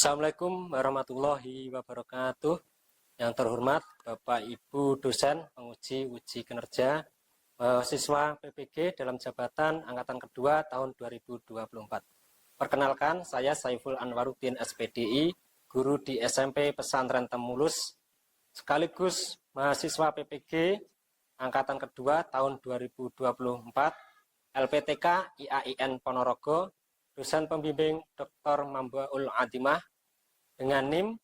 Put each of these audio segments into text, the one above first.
Assalamualaikum warahmatullahi wabarakatuh. Yang terhormat Bapak Ibu dosen penguji uji kinerja siswa PPG dalam jabatan angkatan kedua tahun 2024. Perkenalkan, saya Saiful Anwaruddin SPDI, guru di SMP Pesantren Temulus, sekaligus mahasiswa PPG angkatan kedua tahun 2024, LPTK IAIN Ponorogo, dosen pembimbing Dr. Mambaul Adimah dengan NIM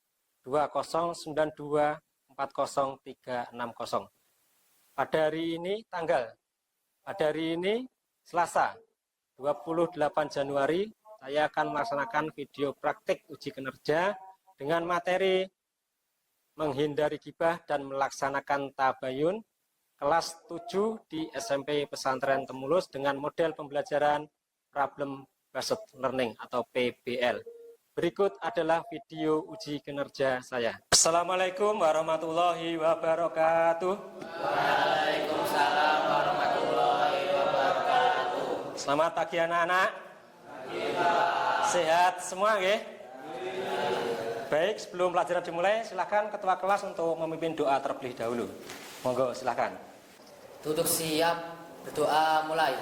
209240360. Pada hari ini Selasa 28 Januari, saya akan melaksanakan video praktik uji kinerja dengan materi menghindari ghibah dan melaksanakan tabayun kelas 7 di SMP Pesantren Temulus dengan model pembelajaran problem based learning atau PBL. Berikut adalah video uji kinerja saya. Assalamualaikum warahmatullahi wabarakatuh. Waalaikumsalam warahmatullahi wabarakatuh. Selamat pagi anak-anak. Sehat semua nggih? Baik, sebelum pelajaran dimulai, silakan ketua kelas untuk memimpin doa terlebih dahulu. Monggo silakan. Duduk siap, berdoa mulai.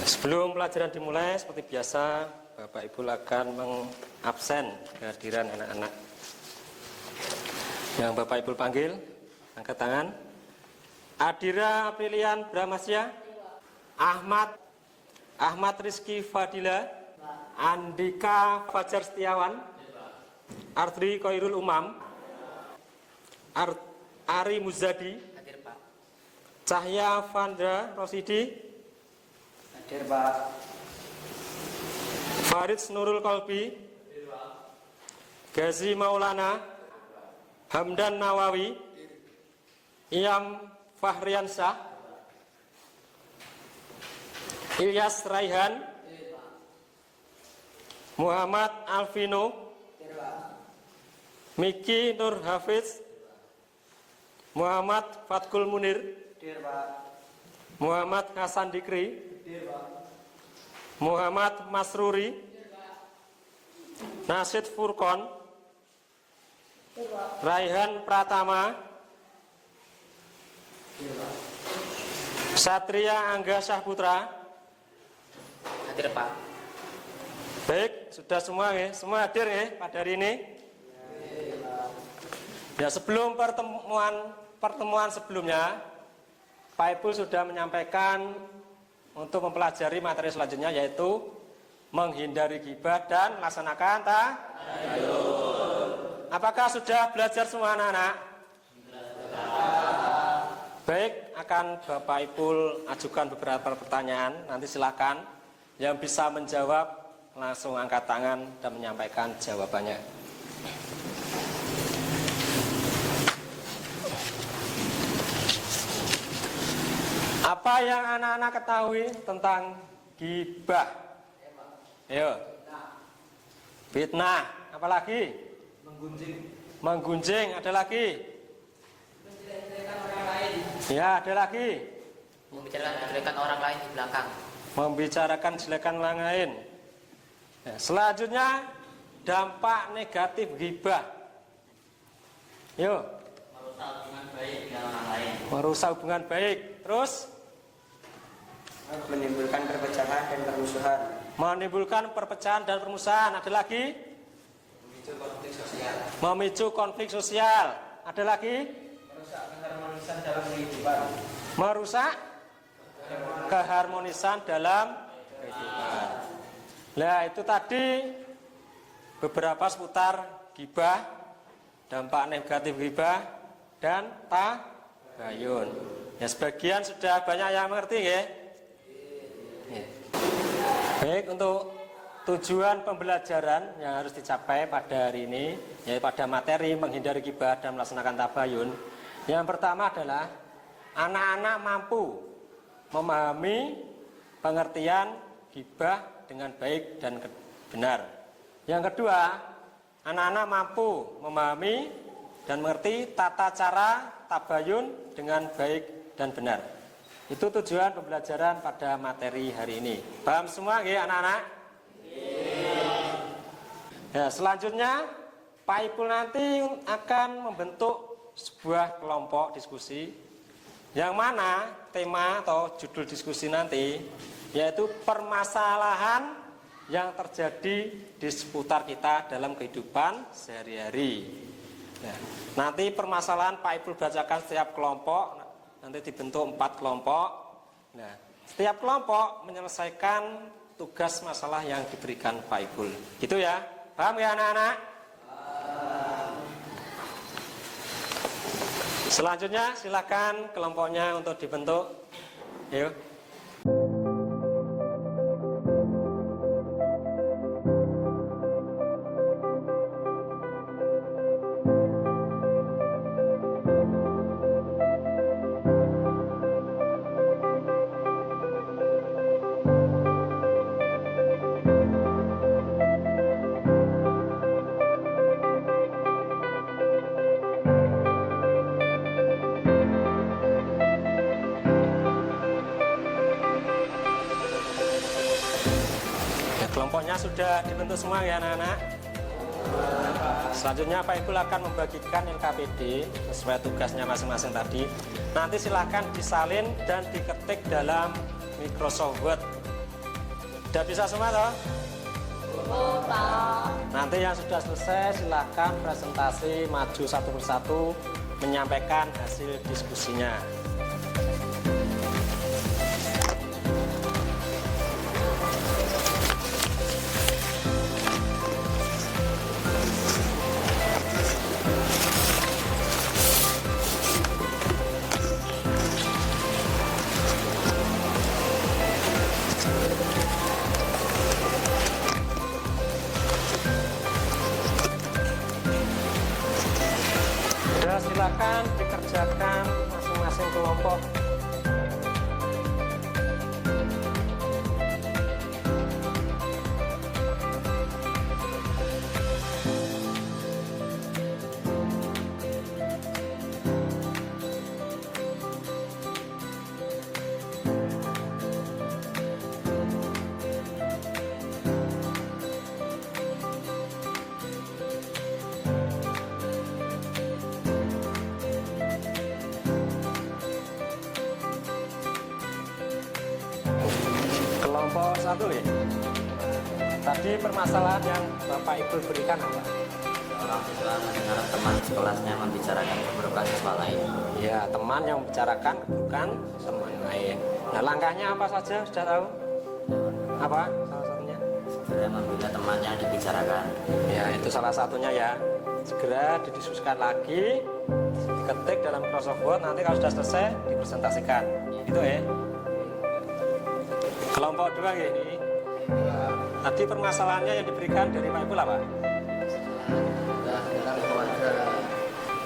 Sebelum pelajaran dimulai, seperti biasa, Bapak Ibu akan mengabsen kehadiran anak-anak. Yang Bapak Ibu panggil, angkat tangan. Adira Aprilian Bramasya, Ahmad Rizky Fadila, Andika Fajar Setiawan, Ardri Koirul Umam, Ari Muzadi, Cahya Vandra Rosidi, Farid Nurul Kolbi, Gazi Maulana, Hamdan Nawawi, Iyam Fahriansyah, Ilyas Raihan, Muhammad Alvino, Miki Nur Hafiz, Muhammad Fatkul Munir, Muhammad Hasan Dikri, Muhammad Masruri, Nasid Furkon, Raihan Pratama, Satria Angga Syahputra. Hadir Pak. Baik, sudah semua ya? Semua hadir ya pada hari ini? Ya, sebelum pertemuan sebelumnya, Pak Ibu sudah menyampaikan untuk mempelajari materi selanjutnya, yaitu menghindari ghibah dan melaksanakan tabayun. Apakah sudah belajar semua anak-anak? Baik, akan Bapak Ibu ajukan beberapa pertanyaan. Nanti silakan yang bisa menjawab langsung angkat tangan dan menyampaikan jawabannya. Apa yang anak-anak ketahui tentang ghibah? Ayo. Fitnah. Apa lagi? Menggunjing. Ada lagi? Ya, ada lagi. Membicarakan kejelekan orang lain di belakang. Membicarakan jelekan orang lain. Ya, selanjutnya dampak negatif ghibah. Yuk. Merusak hubungan baik dengan orang lain. Merusak hubungan baik. Terus menimbulkan perpecahan dan permusuhan, menimbulkan perpecahan dan permusuhan. Ada lagi? memicu konflik sosial, Memicu konflik sosial. Ada lagi? merusak keharmonisan dalam kehidupan, Merusak keharmonisan dalam kehidupan. Nah, itu tadi beberapa seputar ghibah, dampak negatif ghibah dan tabayun. Ya, sebagian sudah banyak yang mengerti ya. Baik, untuk tujuan pembelajaran yang harus dicapai pada hari ini, yaitu pada materi menghindari ghibah dan melaksanakan tabayun. Yang pertama adalah anak-anak mampu memahami pengertian ghibah dengan baik dan benar. Yang kedua, anak-anak mampu memahami dan mengerti tata cara tabayun dengan baik dan benar. Itu tujuan pembelajaran pada materi hari ini. Paham semua ya anak-anak? Ya, selanjutnya Pak Ipul nanti akan membentuk sebuah kelompok diskusi yang mana tema atau judul diskusi nanti yaitu permasalahan yang terjadi di seputar kita dalam kehidupan sehari-hari. Nah, nanti permasalahan Pak Ipul bacakan setiap kelompok, nanti dibentuk 4 kelompok. Nah, setiap kelompok menyelesaikan tugas masalah yang diberikan Pak Ipul. Gitu ya, paham ya anak-anak? Selanjutnya silakan kelompoknya untuk dibentuk. Yuk. Kelompoknya sudah dibentuk semua ya anak-anak. Selanjutnya Pak Ipul akan membagikan LKPD sesuai tugasnya masing-masing tadi. Nanti silakan disalin dan diketik dalam Microsoft Word. Sudah bisa semua toh? Nanti yang sudah selesai silakan presentasi maju satu persatu menyampaikan hasil diskusinya. Silakan dikerjakan masing-masing kelompok. Kelompok 1 ya. Tadi permasalahan yang Bapak Ibu berikan apa? Orang siswa mendengar teman sekelasnya membicarakan keburukan siswa lain. Ya, teman yang membicarakan keburukan teman lain. Nah, langkahnya apa saja? Sudah tahu? Apa salah satunya? Segera membela teman yang dibicarakan. Ya, itu salah satunya ya. Segera didiskusikan lagi, diketik dalam Microsoft Word, nanti kalau sudah selesai dipresentasikan. Itu ya. Kelompok 2 ini. Tadi permasalahannya yang diberikan dari Pak Ipul apa?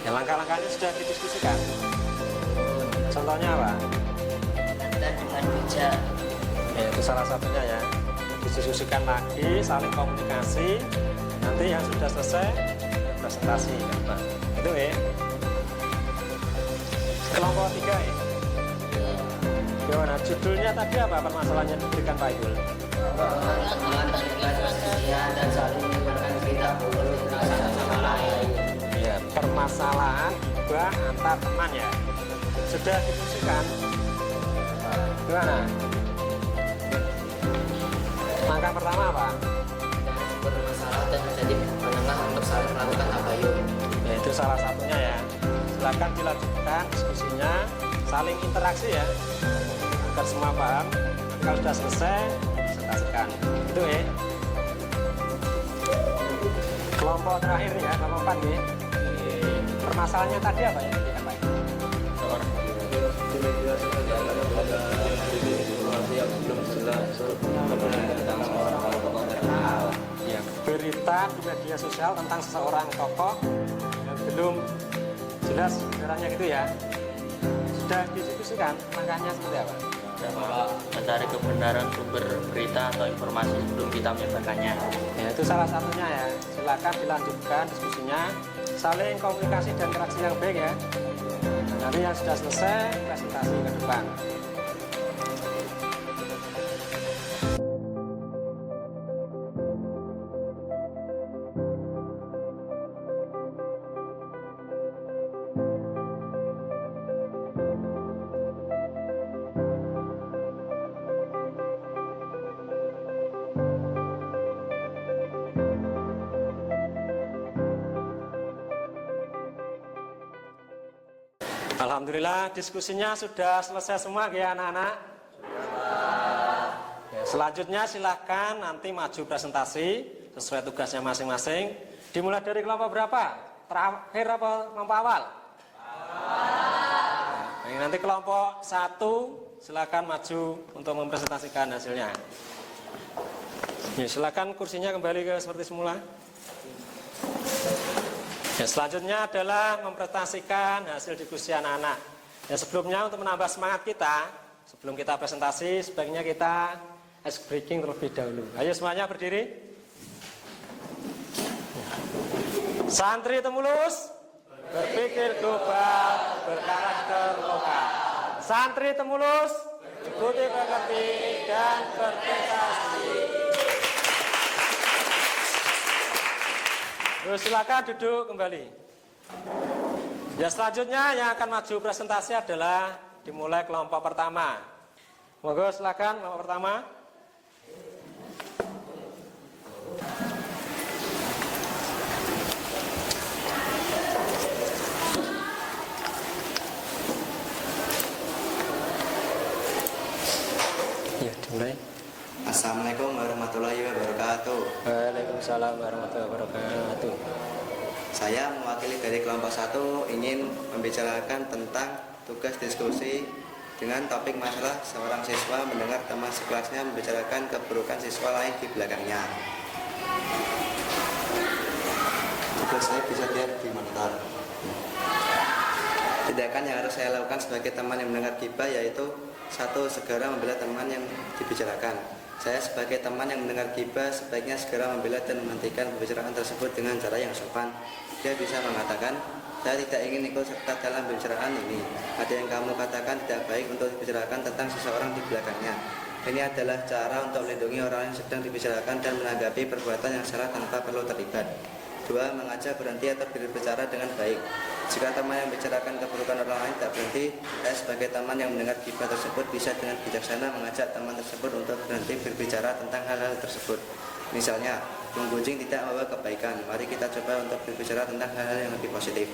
Ya, langkah-langkahnya sudah didiskusikan. Contohnya apa? Dan dengan bijak. Ya, itu salah satunya ya. Didiskusikan lagi, saling komunikasi. Nanti yang sudah selesai presentasi. Nah, itu ya. Kelompok 3 ya. Gimana? Judulnya tadi apa permasalahannya diberikan Pak Ipul? Teman terlibat perselisihan dan saling menyebarkan berita bohong satu sama lain. Ya, permasalahan gibah antar teman ya. Sudah difungsikan? Gimana? Langkah pertama apa? Bermasalah dan menjadi penengah untuk saling melakukan tabayun. Ya, itu salah satunya ya. Silakan dilanjutkan diskusinya, saling interaksi ya, agar semua paham. Kalau sudah selesai, presentasikan. Itu ya. Kelompok terakhir ya, kelompok 4 ya. Permasalahannya tadi apa ya? Ya, berita di media sosial tentang seseorang tokoh yang belum jelas sebenarnya gitu ya. Sudah didiskusikan makanya seperti apa? Bahwa mencari kebenaran sumber berita atau informasi sebelum kita menyebarkannya. Ya, itu salah satunya ya. Silakan dilanjutkan diskusinya, saling komunikasi dan interaksi yang baik ya. Nanti yang sudah selesai presentasi ke depan. Alhamdulillah diskusinya sudah selesai semua ya anak-anak. Ya, selanjutnya silahkan nanti maju presentasi sesuai tugasnya masing-masing. Dimulai dari kelompok berapa? Terakhir apa kelompok awal? Nah, nanti kelompok 1 silahkan maju untuk mempresentasikan hasilnya. Ya, silahkan kursinya kembali ke seperti semula. Ya, selanjutnya adalah mempresentasikan hasil diskusi anak-anak. Ya, sebelumnya untuk menambah semangat kita, sebelum kita presentasi, sebaiknya kita ice breaking terlebih dahulu. Ayo semuanya berdiri. Santri Temulus, berpikir global, berkarakter lokal. Santri Temulus, ikuti mengerti dan berprestasi. Terus silakan duduk kembali. Ya, selanjutnya yang akan maju presentasi adalah dimulai kelompok pertama. Monggo silakan kelompok pertama. Ya, dimulai. Assalamualaikum warahmatullahi wabarakatuh. Waalaikumsalam warahmatullahi wabarakatuh. Saya mewakili dari kelompok 1 ingin membicarakan tentang tugas diskusi dengan topik masalah seorang siswa mendengar teman sekelasnya membicarakan keburukan siswa lain di belakangnya. Tugas saya bisa dilihat di monitor. Tindakan yang harus saya lakukan sebagai teman yang mendengar gibah yaitu 1. Segera membela teman yang dibicarakan. Saya sebagai teman yang mendengar gibah sebaiknya segera membela dan menghentikan pembicaraan tersebut dengan cara yang sopan. Dia bisa mengatakan, saya tidak ingin ikut serta dalam pembicaraan ini. Ada yang kamu katakan tidak baik untuk dibicarakan tentang seseorang di belakangnya. Ini adalah cara untuk melindungi orang yang sedang dibicarakan dan menanggapi perbuatan yang salah tanpa perlu terlibat. 2. Mengajak berhenti atau berbicara dengan baik. Jika teman yang membicarakan keburukan orang lain tidak berhenti, saya sebagai teman yang mendengar gibah tersebut bisa dengan bijaksana mengajak teman tersebut untuk berhenti berbicara tentang hal-hal tersebut. Misalnya, menggunjing tidak membawa kebaikan. Mari kita coba untuk berbicara tentang hal-hal yang lebih positif.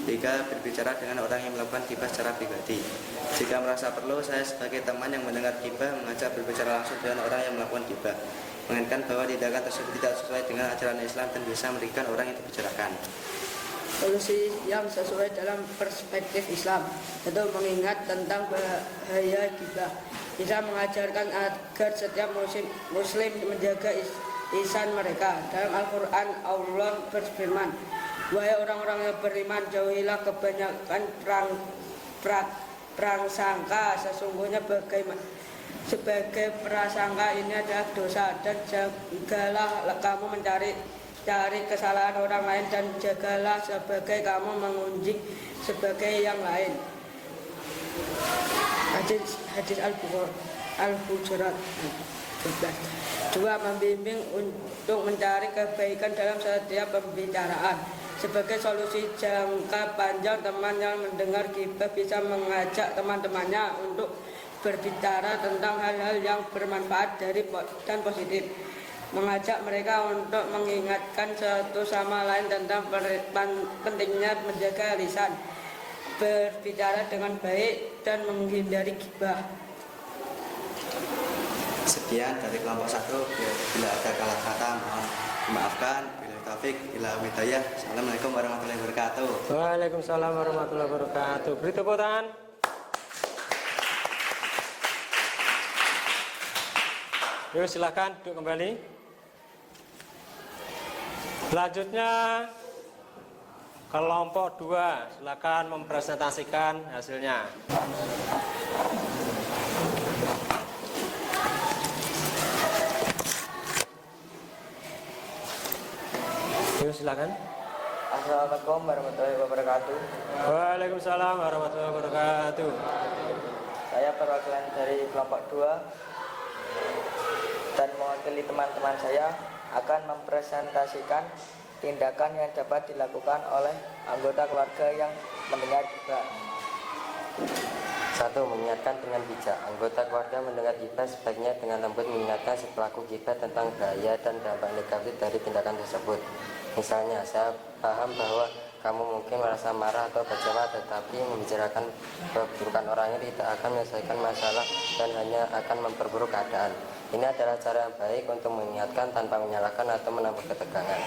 3. Berbicara dengan orang yang melakukan gibah secara pribadi. Jika merasa perlu, saya sebagai teman yang mendengar gibah mengajak berbicara langsung dengan orang yang melakukan gibah, mengingatkan bahwa tindakan tersebut tidak sesuai dengan ajaran Islam dan bisa merugikan orang yang dibicarakan. Solusi yang sesuai dalam perspektif Islam tentu mengingat tentang bahaya gibah. Islam mengajarkan agar setiap muslim menjaga lisan mereka. Dalam Al-Quran Allah berfirman, wahai orang-orang yang beriman, jauhilah kebanyakan prasangka. Sesungguhnya sebagai prasangka ini adalah dosa, dan jagalah kamu mencari kesalahan orang lain, dan jagalah sebagai kamu mengunjing sebagai yang lain. Hadis Al-Hujurat 12. 2. Membimbing untuk mencari kebaikan dalam setiap pembicaraan. Sebagai solusi jangka panjang, teman yang mendengar gibah bisa mengajak teman-temannya untuk berbicara tentang hal-hal yang bermanfaat dan positif. Mengajak mereka untuk mengingatkan satu sama lain tentang pentingnya menjaga lisan, berbicara dengan baik, dan menghindari gibah. Sekian dari kelompok 1. Bila ada salah kata mohon dimaafkan. Bila taufik, bila hidayah. Assalamualaikum warahmatullahi wabarakatuh. Waalaikumsalam warahmatullahi wabarakatuh. Beri tepuk tangan. Yuk silakan duduk kembali. Selanjutnya kelompok 2, silakan mempresentasikan hasilnya. Yuk silakan. Assalamualaikum warahmatullahi wabarakatuh. Waalaikumsalam warahmatullahi wabarakatuh. Saya perwakilan dari kelompok 2 dan mewakili teman-teman saya akan mempresentasikan tindakan yang dapat dilakukan oleh anggota keluarga yang mendengar gibah. 1. Mengingatkan dengan bijak. Anggota keluarga mendengar gibah sebaiknya dengan lembut mengingatkan si pelaku gibah tentang bahaya dan dampak negatif dari tindakan tersebut. Misalnya, saya paham bahwa kamu mungkin merasa marah atau kecewa, tetapi membicarakan keburukan orang ini tidak akan menyelesaikan masalah dan hanya akan memperburuk keadaan. Ini adalah cara yang baik untuk mengingatkan tanpa menyalahkan atau menambah ketegangan.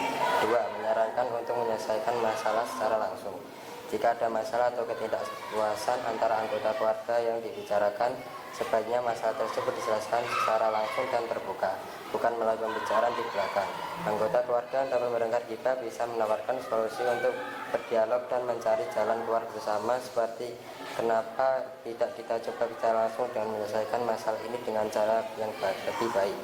2. Menyarankan untuk menyelesaikan masalah secara langsung. Jika ada masalah atau ketidakpuasan antara anggota keluarga yang dibicarakan, sebaiknya masalah tersebut dijelaskan secara langsung dan terbuka, bukan melalui pembicaraan di belakang. Anggota keluarga yang dapat mendengar gibah bisa menawarkan solusi untuk berdialog dan mencari jalan keluar bersama, seperti kenapa tidak kita coba bicara langsung dan menyelesaikan masalah ini dengan cara yang lebih baik.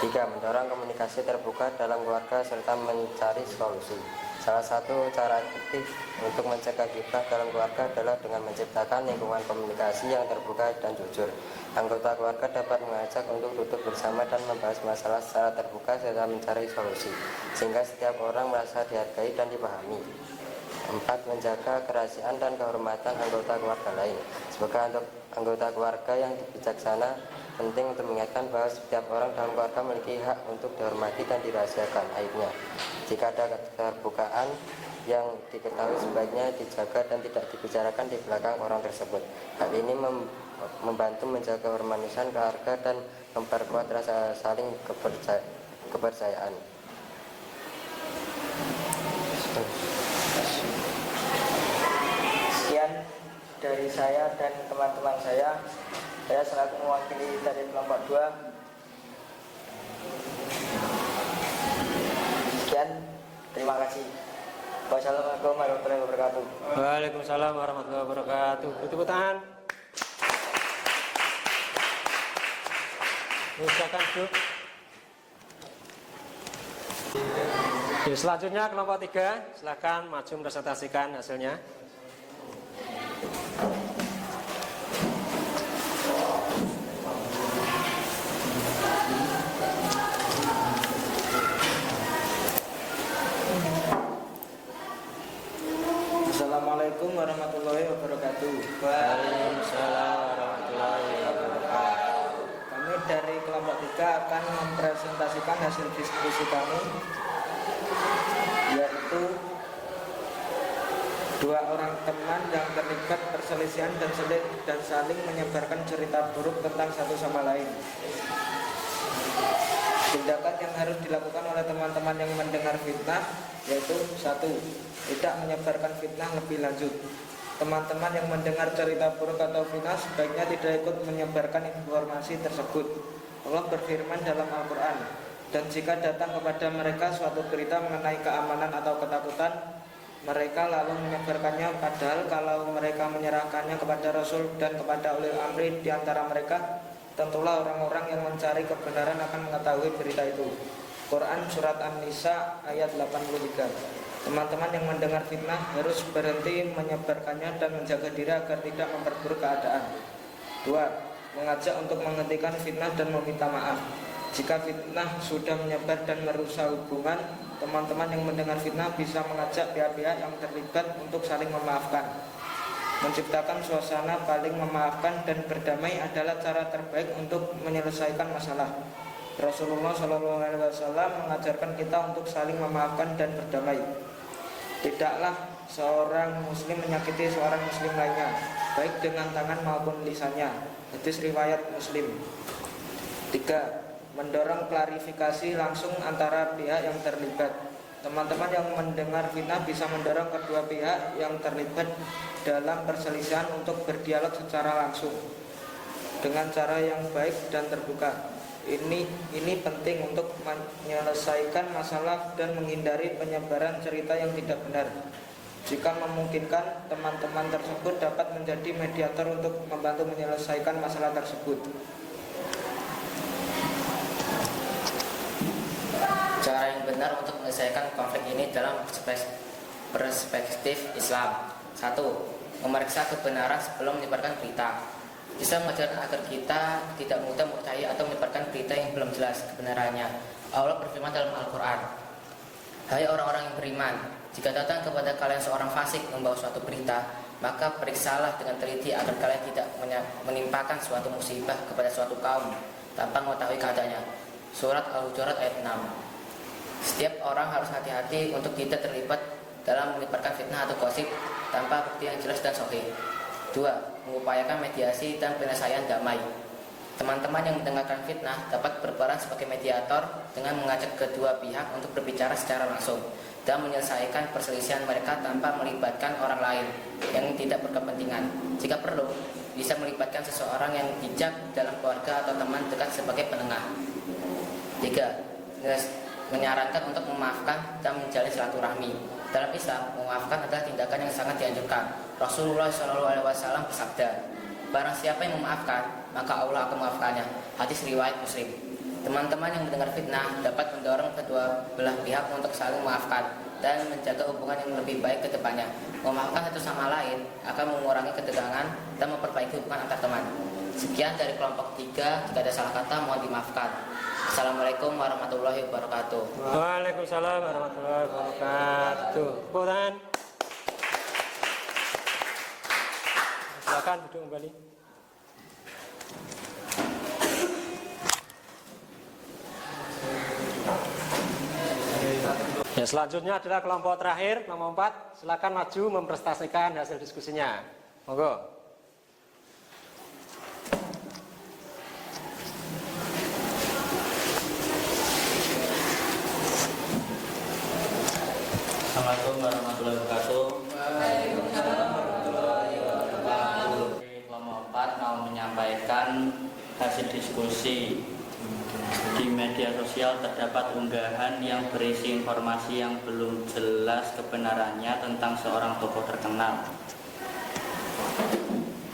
3. Mendorong komunikasi terbuka dalam keluarga serta mencari solusi. Salah satu cara efektif untuk mencegah gibah dalam keluarga adalah dengan menciptakan lingkungan komunikasi yang terbuka dan jujur. Anggota keluarga dapat mengajak untuk duduk bersama dan membahas masalah secara terbuka serta mencari solusi, sehingga setiap orang merasa dihargai dan dipahami. 4. Menjaga kerahasiaan dan kehormatan anggota keluarga lain. Sebagai anggota keluarga yang bijaksana, penting untuk mengingatkan bahwa setiap orang dalam keluarga memiliki hak untuk dihormati dan dirahasiakan aibnya. Jika ada keterbukaan yang diketahui, sebaiknya dijaga dan tidak dibicarakan di belakang orang tersebut. Hal ini membantu menjaga kemanusiaan keluarga dan memperkuat rasa saling kepercayaan. Sekian dari saya dan teman-teman saya. Saya selaku mewakili dari kelompok 2. Sekian, terima kasih. Wassalamualaikum warahmatullahi wabarakatuh. Waalaikumsalam warahmatullahi wabarakatuh. Beri tepuk tangan. Silakan duduk. Selanjutnya kelompok 3, silakan maju presentasikan hasilnya. Assalamualaikum warahmatullahi wabarakatuh. Waalaikumsalam warahmatullahi wabarakatuh. Kami dari kelompok 3 akan mempresentasikan hasil diskusi kami, yaitu 2 orang teman yang terlibat perselisihan dan saling menyebarkan cerita buruk tentang satu sama lain. Tindakan yang harus dilakukan oleh teman-teman yang mendengar fitnah yaitu 1. Tidak menyebarkan fitnah lebih lanjut. Teman-teman yang mendengar cerita buruk atau fitnah sebaiknya tidak ikut menyebarkan informasi tersebut. Allah berfirman dalam Al-Quran, dan jika datang kepada mereka suatu berita mengenai keamanan atau ketakutan, mereka lalu menyebarkannya, padahal kalau mereka menyerahkannya kepada Rasul dan kepada ulil amri di antara mereka, tentulah orang-orang yang mencari kebenaran akan mengetahui berita itu. Quran Surat An-Nisa ayat 83. Teman-teman yang mendengar fitnah harus berhenti menyebarkannya dan menjaga diri agar tidak memperburuk keadaan. 2. Mengajak untuk menghentikan fitnah dan meminta maaf. Jika fitnah sudah menyebar dan merusak hubungan, teman-teman yang mendengar fitnah bisa mengajak pihak-pihak yang terlibat untuk saling memaafkan. Menciptakan suasana paling memaafkan dan berdamai adalah cara terbaik untuk menyelesaikan masalah. Rasulullah SAW mengajarkan kita untuk saling memaafkan dan berdamai. Tidaklah seorang muslim menyakiti seorang muslim lainnya, baik dengan tangan maupun lisannya. Hadis riwayat Muslim. 3. Mendorong klarifikasi langsung antara pihak yang terlibat. Teman-teman yang mendengar fitnah bisa mendorong kedua pihak yang terlibat dalam perselisihan untuk berdialog secara langsung dengan cara yang baik dan terbuka. Ini penting untuk menyelesaikan masalah dan menghindari penyebaran cerita yang tidak benar. Jika memungkinkan, teman-teman tersebut dapat menjadi mediator untuk membantu menyelesaikan masalah tersebut. Cara yang benar untuk menyelesaikan konflik ini dalam perspektif Islam. 1. Memeriksa kebenaran sebelum menyebarkan berita. Islam mengajarkan agar kita tidak mudah percaya atau menyebarkan berita yang belum jelas kebenarannya. Allah berfirman dalam Al-Quran, "Hai orang-orang yang beriman, jika datang kepada kalian seorang fasik membawa suatu berita, maka periksalah dengan teliti agar kalian tidak menimpakan suatu musibah kepada suatu kaum tanpa mengetahui keadaannya." Surat Al-Hujurat ayat 6. Setiap orang harus hati-hati untuk tidak terlibat dalam menyebarkan fitnah atau gosip tanpa bukti yang jelas dan sahih. 2. Mengupayakan mediasi dan penyelesaian damai. Teman-teman yang mendengarkan fitnah dapat berperan sebagai mediator dengan mengajak kedua pihak untuk berbicara secara langsung dan menyelesaikan perselisihan mereka tanpa melibatkan orang lain yang tidak berkepentingan. Jika perlu, bisa melibatkan seseorang yang bijak dalam keluarga atau teman dekat sebagai penengah. 3. Menyarankan untuk memaafkan dan menjalin silaturahmi. Dalam Islam, memaafkan adalah tindakan yang sangat dianjurkan. Rasulullah SAW bersabda, "Barang siapa yang memaafkan, maka Allah akan memaafkannya." Hadis riwayat Muslim. Teman-teman yang mendengar fitnah dapat mendorong kedua belah pihak untuk saling memaafkan dan menjaga hubungan yang lebih baik ke depannya. Memaafkan satu sama lain akan mengurangi ketegangan dan memperbaiki hubungan antar teman. Sekian dari kelompok 3. Jika ada salah kata, mohon dimaafkan. Assalamualaikum warahmatullahi wabarakatuh. Waalaikumsalam warahmatullahi wabarakatuh. Putan. Silakan duduk kembali. Ya, selanjutnya adalah kelompok terakhir nomor 4. Silakan maju mempresentasikan hasil diskusinya. Monggo. Assalamualaikum warahmatullahi wabarakatuh. Waalaikumsalam warahmatullahi wabarakatuh. Kelompok 4 mau menyampaikan hasil diskusi. Di media sosial terdapat unggahan yang berisi informasi yang belum jelas kebenarannya tentang seorang tokoh terkenal.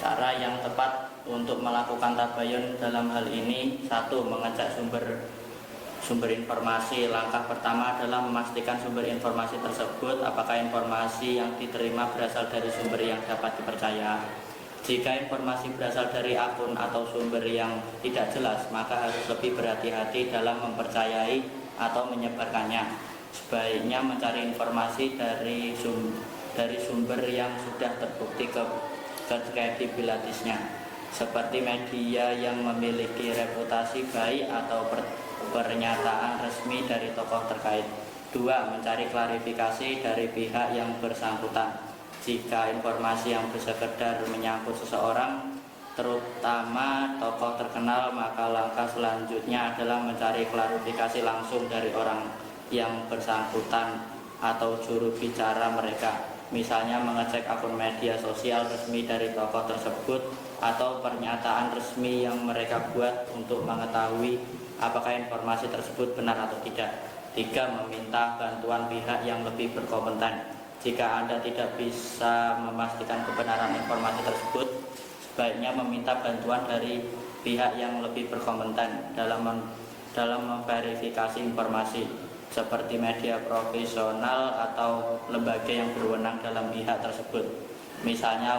Cara yang tepat untuk melakukan tabayun dalam hal ini: 1. Mengecek sumber informasi. Langkah pertama adalah memastikan sumber informasi tersebut apakah informasi yang diterima berasal dari sumber yang dapat dipercaya. Jika informasi berasal dari akun atau sumber yang tidak jelas, maka harus lebih berhati-hati dalam mempercayai atau menyebarkannya. Sebaiknya mencari informasi dari sumber yang sudah terbukti kredibilitasnya, seperti media yang memiliki reputasi baik atau pernyataan resmi dari tokoh terkait. 2. Mencari klarifikasi dari pihak yang bersangkutan. Jika informasi yang sekedar menyangkut seseorang, terutama tokoh terkenal, maka langkah selanjutnya adalah mencari klarifikasi langsung dari orang yang bersangkutan atau juru bicara mereka. Misalnya mengecek akun media sosial resmi dari tokoh tersebut atau pernyataan resmi yang mereka buat untuk mengetahui apakah informasi tersebut benar atau tidak. 3. Meminta bantuan pihak yang lebih berkompeten. Jika Anda tidak bisa memastikan kebenaran informasi tersebut, sebaiknya meminta bantuan dari pihak yang lebih berkompeten dalam memverifikasi informasi, seperti media profesional atau lembaga yang berwenang dalam pihak tersebut. Misalnya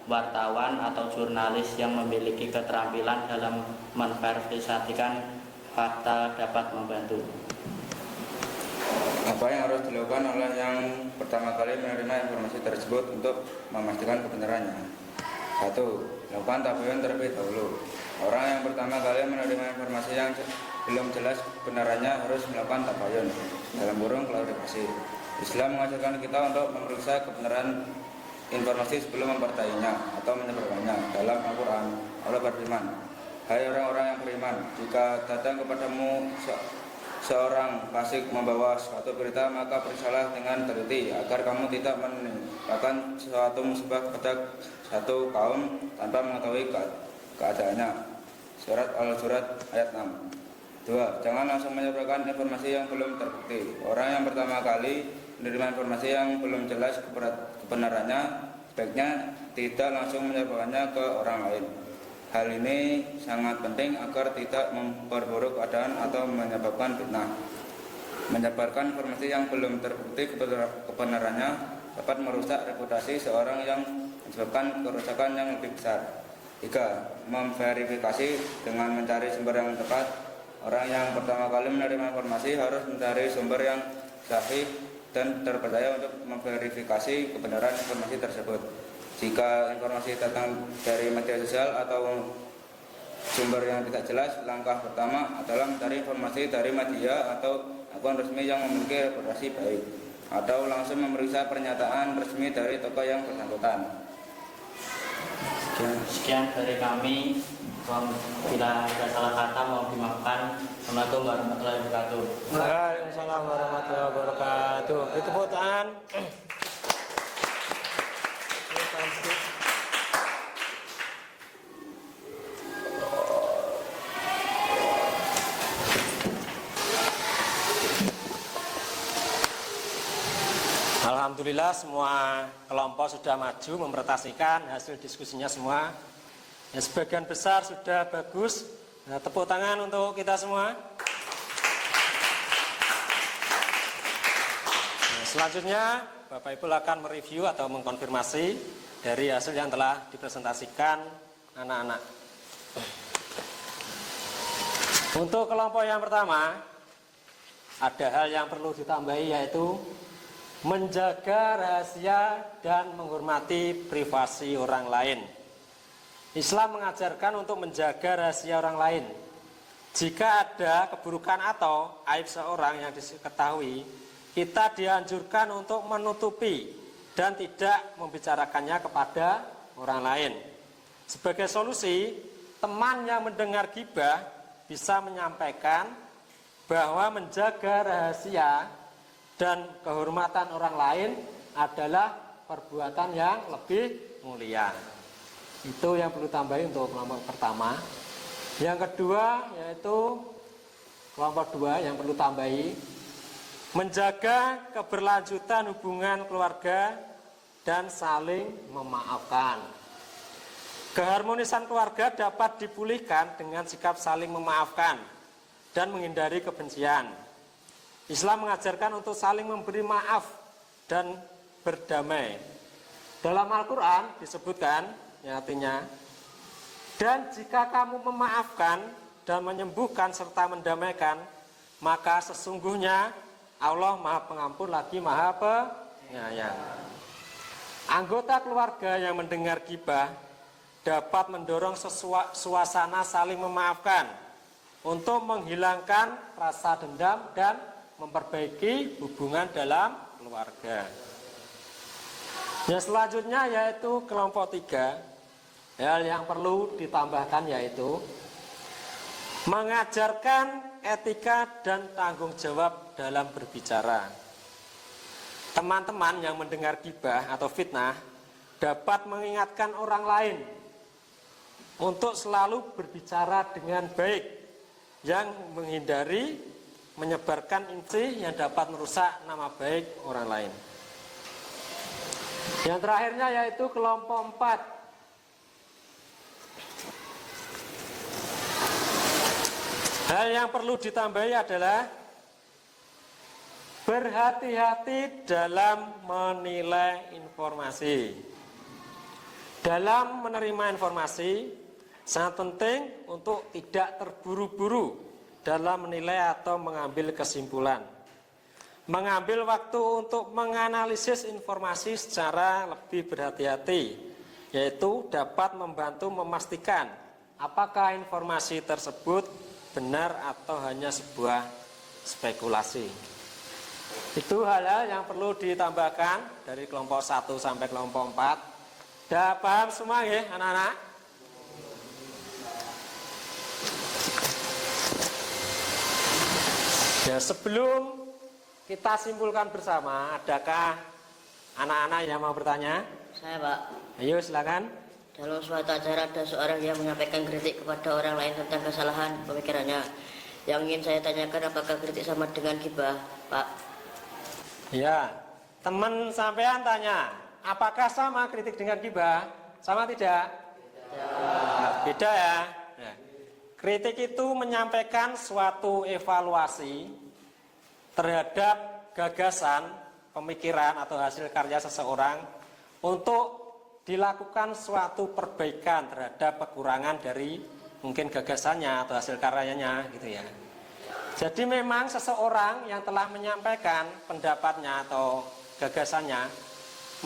wartawan atau jurnalis yang memiliki keterampilan dalam memverifikasikan fakta dapat membantu. Apa yang harus dilakukan oleh yang pertama kali menerima informasi tersebut untuk memastikan kebenarannya? 1. Lakukan tabayun terlebih dahulu. Orang yang pertama kali menerima informasi yang belum jelas kebenarannya harus melakukan tabayun, dalam kurung klarifikasi. Islam mengajarkan kita untuk memeriksa kebenaran informasi sebelum mempercayainya atau menyebarkannya. Dalam Al-Quran, Allah berfirman, "Hai orang-orang yang beriman, jika datang kepadamu seorang fasik membawa suatu berita, maka periksalah dengan teliti agar kamu tidak menimpakan suatu musibah kepada satu kaum tanpa mengetahui keadaannya." Surat Al-Hujurat ayat 6. 2. Jangan langsung menyebarkan informasi yang belum terbukti. Orang yang pertama kali menerima informasi yang belum jelas kebenarannya, sebaiknya tidak langsung menyebarkannya ke orang lain. Hal ini sangat penting agar tidak memperburuk keadaan atau menyebabkan fitnah. Menyebarkan informasi yang belum terbukti kebenarannya dapat merusak reputasi seorang yang menyebabkan kerusakan yang lebih besar. 3. Memverifikasi dengan mencari sumber yang tepat. Orang yang pertama kali menerima informasi harus mencari sumber yang sahih dan terpercaya untuk memverifikasi kebenaran informasi tersebut. Jika informasi datang dari media sosial atau sumber yang tidak jelas, langkah pertama adalah mencari informasi dari media atau akun resmi yang memiliki reputasi baik, atau langsung memeriksa pernyataan resmi dari tokoh yang bersangkutan. Sekian dari kami. Bila ada salah kata mohon dimaafkan. Assalamualaikum warahmatullahi wabarakatuh. Waalaikumsalam warahmatullahi wabarakatuh. Itu tepuk tangan. Alhamdulillah semua kelompok sudah maju mempresentasikan hasil diskusinya semua. Ya, sebagian besar sudah bagus. Nah, tepuk tangan untuk kita semua. Nah, selanjutnya Bapak Ibu akan mereview atau mengkonfirmasi dari hasil yang telah dipresentasikan anak-anak. Untuk kelompok yang pertama, ada hal yang perlu ditambahi, yaitu menjaga rahasia dan menghormati privasi orang lain. Islam mengajarkan untuk menjaga rahasia orang lain. Jika ada keburukan atau aib seorang yang diketahui, kita dianjurkan untuk menutupi dan tidak membicarakannya kepada orang lain. Sebagai solusi, teman yang mendengar ghibah bisa menyampaikan bahwa menjaga rahasia dan kehormatan orang lain adalah perbuatan yang lebih mulia. Itu yang perlu tambahin untuk kelompok pertama. Yang kedua yaitu kelompok 2 yang perlu tambahi, menjaga keberlanjutan hubungan keluarga dan saling memaafkan. Keharmonisan keluarga dapat dipulihkan dengan sikap saling memaafkan dan menghindari kebencian. Islam mengajarkan untuk saling memberi maaf dan berdamai. Dalam Al-Quran disebutkan, artinya, dan jika kamu memaafkan dan menyembuhkan serta mendamaikan, maka sesungguhnya Allah Maha Pengampun lagi Maha Penyayang. Anggota keluarga yang mendengar ghibah dapat mendorong suasana saling memaafkan untuk menghilangkan rasa dendam dan memperbaiki hubungan dalam keluarga. Yang selanjutnya yaitu kelompok 3. Hal yang perlu ditambahkan yaitu mengajarkan etika dan tanggung jawab dalam berbicara. Teman-teman yang mendengar ghibah atau fitnah dapat mengingatkan orang lain untuk selalu berbicara dengan baik, yang menghindari menyebarkan inti yang dapat merusak nama baik orang lain. Yang terakhirnya yaitu kelompok 4. Hal yang perlu ditambahi adalah berhati-hati dalam menilai informasi. Dalam menerima informasi, sangat penting untuk tidak terburu-buru dalam menilai atau mengambil kesimpulan. mengambil waktu untuk menganalisis informasi secara lebih berhati-hati, yaitu dapat membantu memastikan apakah informasi tersebut benar atau hanya sebuah spekulasi. Itu hal-hal yang perlu ditambahkan dari kelompok 1 sampai kelompok 4. Sudah paham semua ya anak-anak? Ya, sebelum kita simpulkan bersama, adakah anak-anak yang mau bertanya? Saya, Pak. Ayo silakan. Dalam suatu acara ada seorang yang menyampaikan kritik kepada orang lain tentang kesalahan pemikirannya. Yang ingin saya tanyakan, apakah kritik sama dengan gibah, Pak? Ya, teman sampean tanya, apakah sama kritik dengan gibah? Sama tidak? Beda ya. Nah, kritik itu menyampaikan suatu evaluasi terhadap gagasan, pemikiran atau hasil karya seseorang untuk dilakukan suatu perbaikan terhadap kekurangan dari mungkin gagasannya atau hasil karyanya gitu ya. Jadi memang seseorang yang telah menyampaikan pendapatnya atau gagasannya,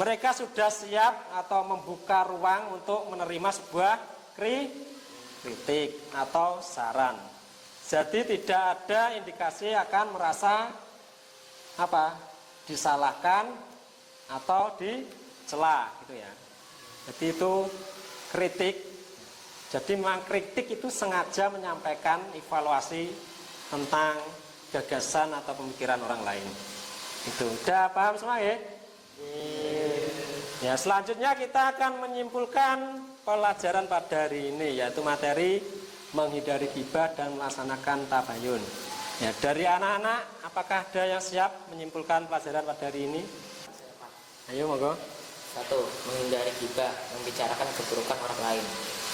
mereka sudah siap atau membuka ruang untuk menerima sebuah kritik atau saran. Jadi tidak ada indikasi akan merasa disalahkan atau dicela gitu ya. Jadi itu kritik. Jadi memang kritik itu sengaja menyampaikan evaluasi tentang gagasan atau pemikiran orang lain. Itu udah paham semua ya? Ya, selanjutnya kita akan menyimpulkan pelajaran pada hari ini, yaitu materi menghindari ghibah dan melaksanakan tabayun. Ya, dari anak-anak, apakah ada yang siap menyimpulkan pelajaran pada hari ini? Ayo monggo. 1. Menghindari ghibah, membicarakan keburukan orang lain.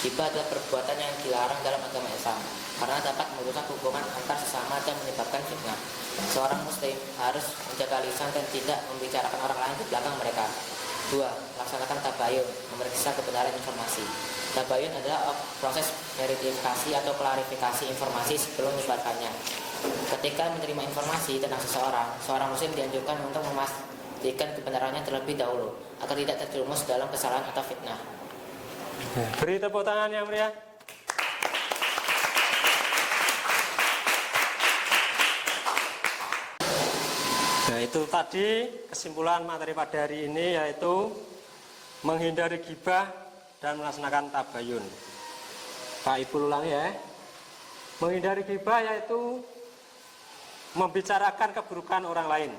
Ghibah adalah perbuatan yang dilarang dalam agama Islam karena dapat merusak hubungan antar sesama dan menyebabkan fitnah. Seorang muslim harus menjaga lisan dan tidak membicarakan orang lain di belakang mereka. 2. Laksanakan tabayun, memeriksa kebenaran informasi. Tabayun adalah proses verifikasi atau klarifikasi informasi sebelum menyebarkannya. Ketika menerima informasi tentang seseorang, seorang muslim dianjurkan untuk memastikan kebenarannya terlebih dahulu agar tidak terjerumus dalam kesalahan atau fitnah. Beri tepuk tangan yang meriah. Nah, itu tadi kesimpulan materi pada hari ini, yaitu menghindari ghibah dan melaksanakan tabayun. Pak Ibu ulangi ya. Menghindari ghibah yaitu membicarakan keburukan orang lain.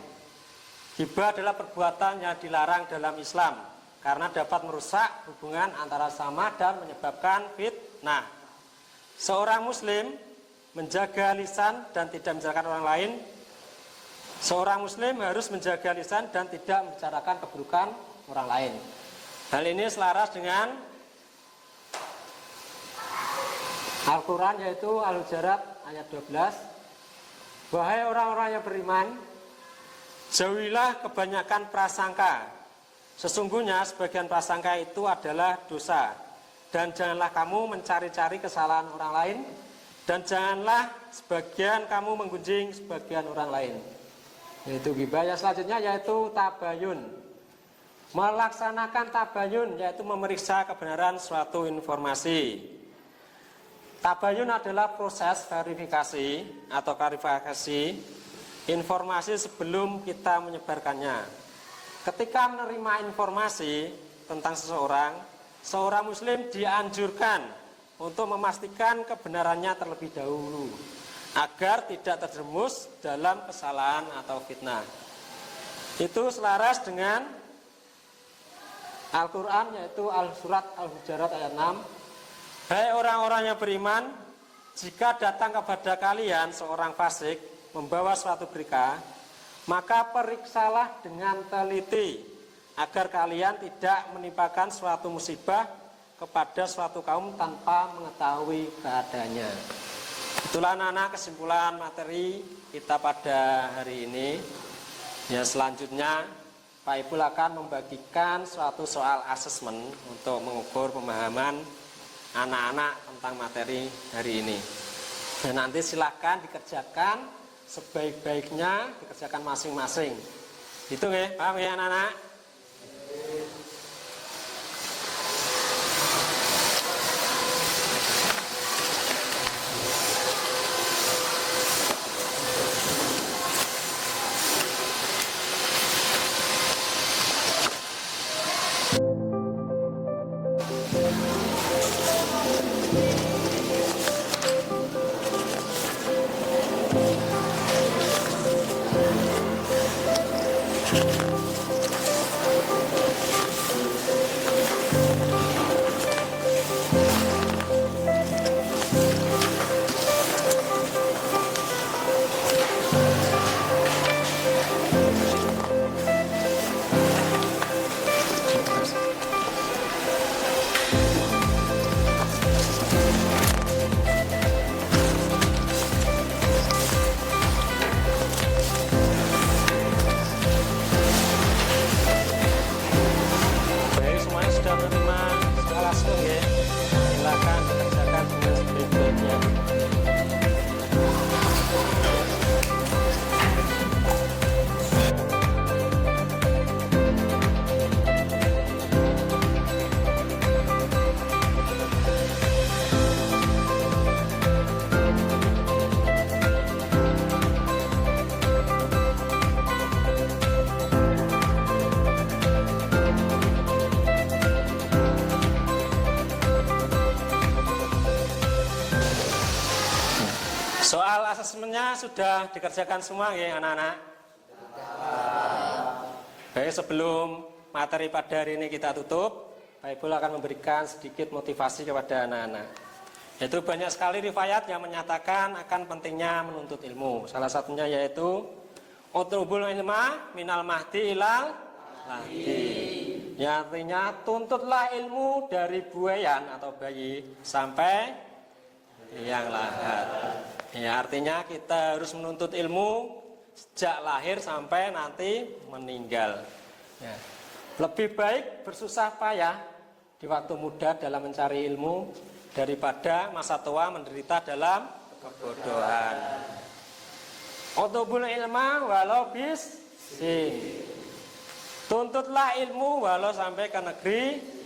Ghibah adalah perbuatan yang dilarang dalam Islam karena dapat merusak hubungan antara sesama dan menyebabkan fitnah. Seorang muslim menjaga lisan dan tidak membicarakan orang lain. Seorang muslim harus menjaga lisan dan tidak membicarakan keburukan orang lain. Hal ini selaras dengan Al-Quran, yaitu Al-Hujurat ayat 12. Wahai orang-orang yang beriman, jauhilah kebanyakan prasangka. Sesungguhnya sebagian prasangka itu adalah dosa. Dan janganlah kamu mencari-cari kesalahan orang lain. Dan janganlah sebagian kamu menggunjing sebagian orang lain. Yaitu ghibah. Yang selanjutnya yaitu tabayun. Melaksanakan tabayun yaitu memeriksa kebenaran suatu informasi. Tabayun adalah proses verifikasi atau klarifikasi informasi sebelum kita menyebarkannya. Ketika menerima informasi tentang seseorang, seorang muslim dianjurkan untuk memastikan kebenarannya terlebih dahulu agar tidak terjerumus dalam kesalahan atau fitnah. Itu selaras dengan Al-Quran, yaitu Al-Surat Al-Hujurat ayat 6. Hai orang-orang yang beriman, jika datang kepada kalian seorang fasik membawa suatu berita, maka periksalah dengan teliti agar kalian tidak menimpakan suatu musibah kepada suatu kaum tanpa mengetahui keadaannya. Itulah anak-anak kesimpulan materi kita pada hari ini. Ya, selanjutnya Pak Ibu akan membagikan suatu soal asesmen untuk mengukur pemahaman anak-anak tentang materi hari ini. Dan nanti silakan dikerjakan sebaik-baiknya dikerjakan masing-masing. Itu nggih, paham ya anak-anak? Baik, semuanya sudah menerima skala skill ya. Silakan dikerjakan dengan sebaik-baiknya. Soal asesmennya sudah dikerjakan semua ya anak-anak? Baik, sebelum materi pada hari ini kita tutup, Pak Ibu akan memberikan sedikit motivasi kepada anak-anak. Yaitu banyak sekali riwayat yang menyatakan akan pentingnya menuntut ilmu. Salah satunya yaitu utlubul ilma minal mahdi ilal lahdi. Ya, artinya tuntutlah ilmu dari buayan atau bayi sampai yang lahat. Ya, artinya kita harus menuntut ilmu sejak lahir sampai nanti meninggal. Ya. Lebih baik bersusah payah di waktu muda dalam mencari ilmu daripada masa tua menderita dalam kebodohan. Utubul ilma walau bisin. Tuntutlah ilmu walau sampai ke negeri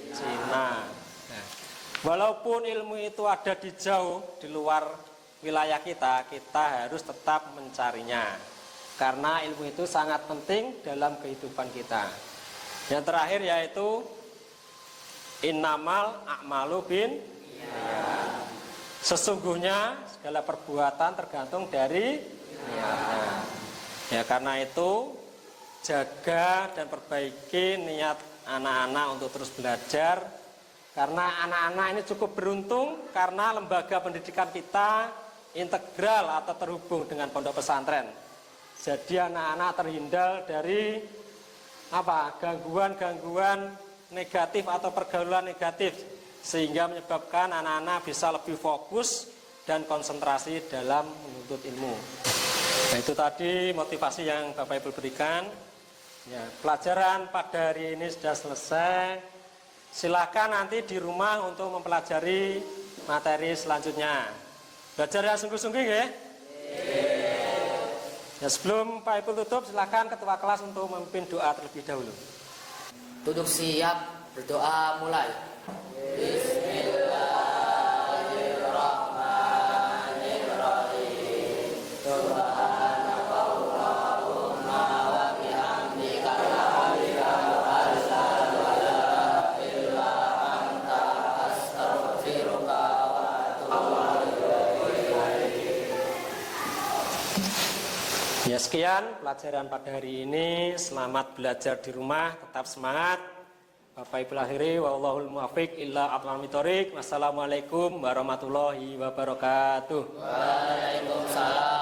Cina. Nah, walaupun ilmu itu ada di jauh, di luar wilayah kita, kita harus tetap mencarinya. Karena ilmu itu sangat penting dalam kehidupan kita. Yang terakhir yaitu innamal a'malu bin niat. Sesungguhnya segala perbuatan tergantung dari niatnya. Ya, karena itu jaga dan perbaiki niat anak-anak untuk terus belajar. Karena anak-anak ini cukup beruntung karena lembaga pendidikan kita integral atau terhubung dengan pondok pesantren. Jadi anak-anak terhindar dari gangguan-gangguan negatif atau pergaulan negatif, sehingga menyebabkan anak-anak bisa lebih fokus dan konsentrasi dalam menuntut ilmu. Nah, itu tadi motivasi yang Bapak Ibu berikan. Ya, pelajaran pada hari ini sudah selesai. Silakan nanti di rumah untuk mempelajari materi selanjutnya. Belajar yang sungguh-sungguh ya. Ya, sebelum Pak Ibu tutup, silakan ketua kelas untuk memimpin doa terlebih dahulu. Duduk siap, berdoa mulai. Ya, sekian pelajaran pada hari ini. Selamat belajar di rumah, tetap semangat. Bapak Ibu akhiri, wallahul muwaffiq illa aqwamit thoriq. Wassalamualaikum warahmatullahi wabarakatuh. Waalaikumsalam.